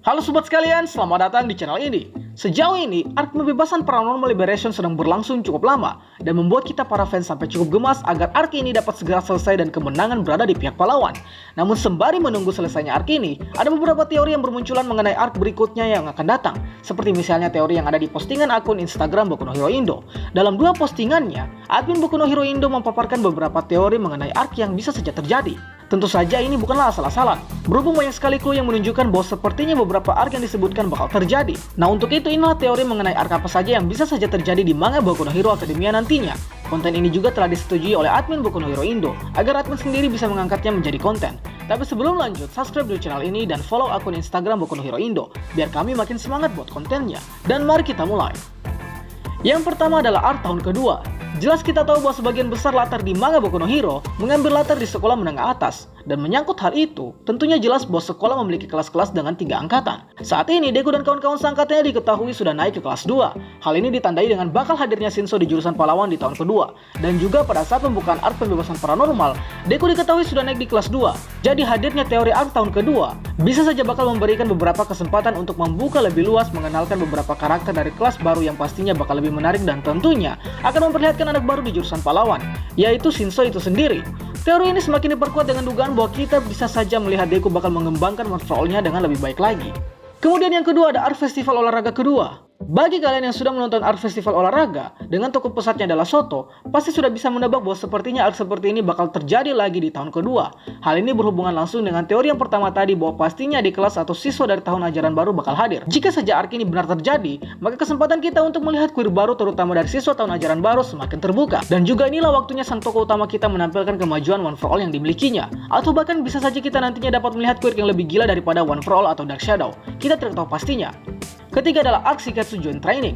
Halo sobat sekalian, selamat datang di channel ini. Sejauh ini, arc pembebasan Paranormal Liberation sedang berlangsung cukup lama dan membuat kita para fans sampai cukup gemas agar arc ini dapat segera selesai dan kemenangan berada di pihak pahlawan. Namun sembari menunggu selesainya arc ini, ada beberapa teori yang bermunculan mengenai arc berikutnya yang akan datang. Seperti misalnya teori yang ada di postingan akun Instagram Boku no Hero Indo. Dalam dua postingannya, admin Boku no Hero Indo memaparkan beberapa teori mengenai arc yang bisa saja terjadi. Tentu saja ini bukanlah asal-asalan, berhubung banyak sekali clue yang menunjukkan bahwa sepertinya beberapa arc yang disebutkan bakal terjadi. Nah untuk itu inilah teori mengenai arc apa saja yang bisa saja terjadi di manga Boku no Hero Academia nantinya. Konten ini juga telah disetujui oleh admin Boku no Hero Indo, agar admin sendiri bisa mengangkatnya menjadi konten. Tapi sebelum lanjut, subscribe dulu channel ini dan follow akun Instagram Boku no Hero Indo, biar kami makin semangat buat kontennya. Dan mari kita mulai. Yang pertama adalah arc tahun kedua. Jelas kita tahu bahwa sebagian besar latar di manga Boku no Hero mengambil latar di sekolah menengah atas. Dan menyangkut hal itu, tentunya jelas bahwa sekolah memiliki kelas-kelas dengan 3 angkatan. Saat ini, Deku dan kawan-kawan seangkatannya diketahui sudah naik ke kelas 2. Hal ini ditandai dengan bakal hadirnya Shinso di jurusan pahlawan di tahun kedua. Dan juga pada saat pembukaan arc pembebasan paranormal, Deku diketahui sudah naik di kelas 2. Jadi hadirnya teori arc tahun kedua bisa saja bakal memberikan beberapa kesempatan untuk membuka lebih luas mengenalkan beberapa karakter dari kelas baru yang pastinya bakal lebih menarik dan tentunya akan memperlihatkan anak baru di jurusan pahlawan, yaitu Shinso itu sendiri. Teori ini semakin diperkuat dengan dugaan bahwa kita bisa saja melihat Deku bakal mengembangkan overall-nya dengan lebih baik lagi. Kemudian yang kedua ada arc festival olahraga kedua. Bagi kalian yang sudah menonton arc festival olahraga dengan tokoh pusatnya adalah Soto, pasti sudah bisa menebak bahwa sepertinya arc seperti ini bakal terjadi lagi di tahun kedua. Hal ini berhubungan langsung dengan teori yang pertama tadi bahwa pastinya di kelas atau siswa dari tahun ajaran baru bakal hadir. Jika saja arc ini benar terjadi, maka kesempatan kita untuk melihat queer baru terutama dari siswa tahun ajaran baru semakin terbuka. Dan juga inilah waktunya sang tokoh utama kita menampilkan kemajuan One for All yang dimilikinya. Atau bahkan bisa saja kita nantinya dapat melihat queer yang lebih gila daripada One for All atau Dark Shadow. Kita tidak tahu pastinya. Ketiga adalah arc Shiketsu Join Training.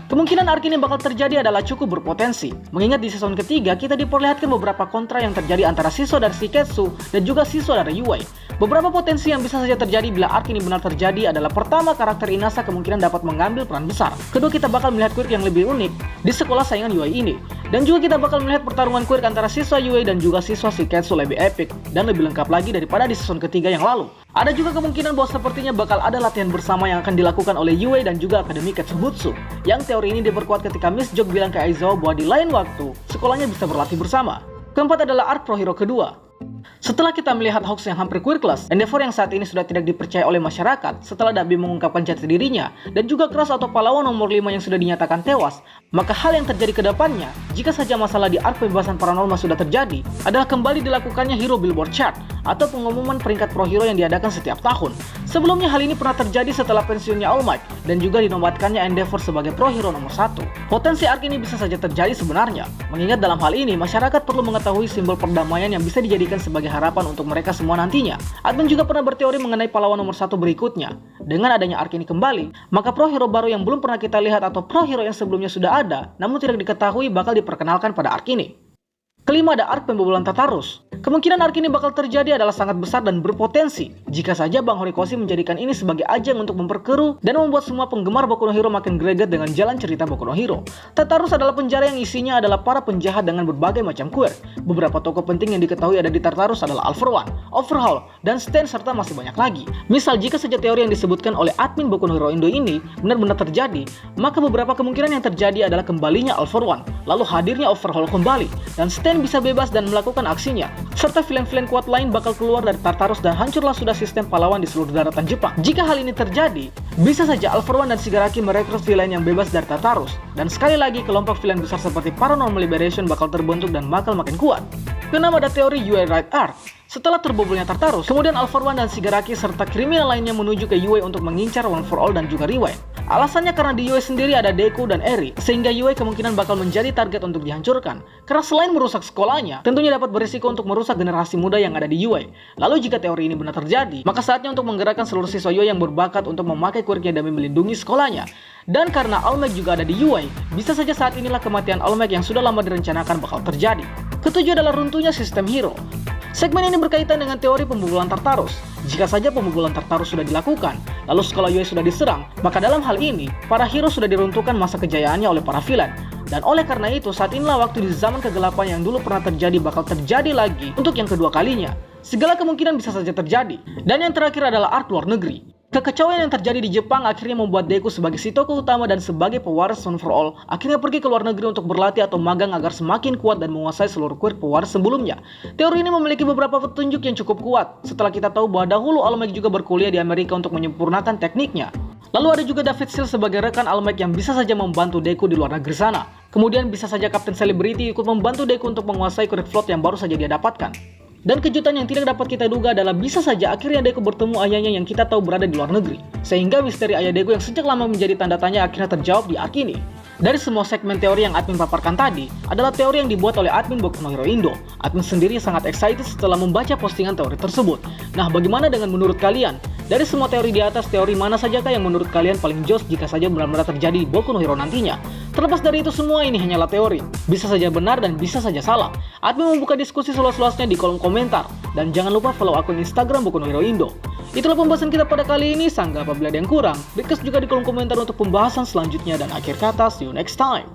Kemungkinan arc ini bakal terjadi adalah cukup berpotensi, mengingat di season ketiga kita diperlihatkan beberapa kontra yang terjadi antara siswa dari Shiketsu dan juga siswa dari UA. Beberapa potensi yang bisa saja terjadi bila arc ini benar terjadi adalah pertama, karakter Inasa kemungkinan dapat mengambil peran besar. Kedua, kita bakal melihat quirk yang lebih unik di sekolah saingan UA ini. Dan juga kita bakal melihat pertarungan quirk antara siswa UA dan juga siswa Shiketsu lebih epic dan lebih lengkap lagi daripada di season ketiga yang lalu. Ada juga kemungkinan bahwa sepertinya bakal ada latihan bersama yang akan dilakukan oleh UA dan juga Akademi Ketsubutsu. Yang teori ini diperkuat ketika Miss Jok bilang ke Aizawa bahwa di lain waktu, sekolahnya bisa berlatih bersama. Keempat adalah arc Pro Hero kedua. Setelah kita melihat Hawks yang hampir queerless, Endeavor yang saat ini sudah tidak dipercaya oleh masyarakat setelah Dabi mengungkapkan jati dirinya, dan juga Crush atau pahlawan nomor 5 yang sudah dinyatakan tewas, maka hal yang terjadi ke depannya, jika saja masalah di arc pembebasan paranormal sudah terjadi, adalah kembali dilakukannya Hero Billboard Chart atau pengumuman peringkat pro hero yang diadakan setiap tahun. Sebelumnya hal ini pernah terjadi setelah pensiunnya All Might dan juga dinobatkannya Endeavor sebagai pro hero nomor 1. Potensi arc ini bisa saja terjadi sebenarnya, mengingat dalam hal ini masyarakat perlu mengetahui simbol perdamaian yang bisa dijadikan sebagai harapan untuk mereka semua nantinya. Admin juga pernah berteori mengenai pahlawan nomor 1 berikutnya. Dengan adanya arc ini kembali, maka pro hero baru yang belum pernah kita lihat atau pro hero yang sebelumnya sudah ada, namun tidak diketahui bakal diperkenalkan pada arc ini. Kelima ada arc pembobolan Tartarus. Kemungkinan arc ini bakal terjadi adalah sangat besar dan berpotensi jika saja Bang Horikoshi menjadikan ini sebagai ajang untuk memperkeruh dan membuat semua penggemar Boku no Hero makin greget dengan jalan cerita Boku no Hero. Tartarus adalah penjara yang isinya adalah para penjahat dengan berbagai macam queer. Beberapa tokoh penting yang diketahui ada di Tartarus adalah All for One, Overhaul, dan Stain serta masih banyak lagi. Misal jika saja teori yang disebutkan oleh admin Boku no Hero Indo ini benar-benar terjadi, maka beberapa kemungkinan yang terjadi adalah kembalinya All for One, lalu hadirnya Overhaul kembali, dan Stain bisa bebas dan melakukan aksinya. Serta villain-villain kuat lain bakal keluar dari Tartarus dan hancurlah sudah sistem pahlawan di seluruh daratan Jepang. Jika hal ini terjadi, bisa saja All for One dan Shigaraki merekrut villain yang bebas dari Tartarus. Dan sekali lagi kelompok villain besar seperti Paranormal Liberation bakal terbentuk dan bakal makin kuat. Keenam ada teori UA Right Arc. Setelah terbobolnya Tartarus, kemudian All for One dan Shigaraki serta kriminal lainnya menuju ke UA untuk mengincar One for All dan juga Rewind. Alasannya karena di UA sendiri ada Deku dan Eri, sehingga UA kemungkinan bakal menjadi target untuk dihancurkan. Karena selain merusak sekolahnya, tentunya dapat berisiko untuk merusak generasi muda yang ada di UA. Lalu jika teori ini benar terjadi, maka saatnya untuk menggerakkan seluruh siswa UA yang berbakat untuk memakai quirknya demi melindungi sekolahnya. Dan karena All Might juga ada di UA, bisa saja saat inilah kematian All Might yang sudah lama direncanakan bakal terjadi. Ketujuh adalah runtuhnya sistem hero. Segmen ini berkaitan dengan teori pembobolan Tartarus. Jika saja pembobolan Tartarus sudah dilakukan, lalu sekolah UA sudah diserang, maka dalam hal ini, para hero sudah diruntuhkan masa kejayaannya oleh para villain. Dan oleh karena itu, saat inilah waktu di zaman kegelapan yang dulu pernah terjadi bakal terjadi lagi untuk yang kedua kalinya. Segala kemungkinan bisa saja terjadi. Dan yang terakhir adalah arc luar negeri. Kekacauan yang terjadi di Jepang akhirnya membuat Deku sebagai si tokoh utama dan sebagai pewaris One for All akhirnya pergi ke luar negeri untuk berlatih atau magang agar semakin kuat dan menguasai seluruh kuil pewaris sebelumnya. Teori ini memiliki beberapa petunjuk yang cukup kuat setelah kita tahu bahwa dahulu All Might juga berkuliah di Amerika untuk menyempurnakan tekniknya. Lalu ada juga David Seal sebagai rekan All Might yang bisa saja membantu Deku di luar negeri sana. Kemudian bisa saja Kapten Celebrity ikut membantu Deku untuk menguasai kuil Float yang baru saja dia dapatkan. Dan kejutan yang tidak dapat kita duga adalah bisa saja akhirnya Deku bertemu ayahnya yang kita tahu berada di luar negeri. Sehingga misteri ayah Deku yang sejak lama menjadi tanda tanya akhirnya terjawab di arc ini. Dari semua segmen teori yang admin paparkan tadi, adalah teori yang dibuat oleh admin Boku no Hero Indo. Admin sendiri sangat excited setelah membaca postingan teori tersebut. Nah, bagaimana dengan menurut kalian? Dari semua teori di atas, teori mana sajakah yang menurut kalian paling jos jika saja benar-benar terjadi di Boku no Hero nantinya? Terlepas dari itu semua, ini hanyalah teori. Bisa saja benar dan bisa saja salah. Admin membuka diskusi seluas-luasnya di kolom komentar. Dan jangan lupa follow akun Instagram Boku no Hero Indo. Itulah pembahasan kita pada kali ini. Sanggah apabila ada yang kurang, request juga di kolom komentar untuk pembahasan selanjutnya. Dan akhir kata, see you next time.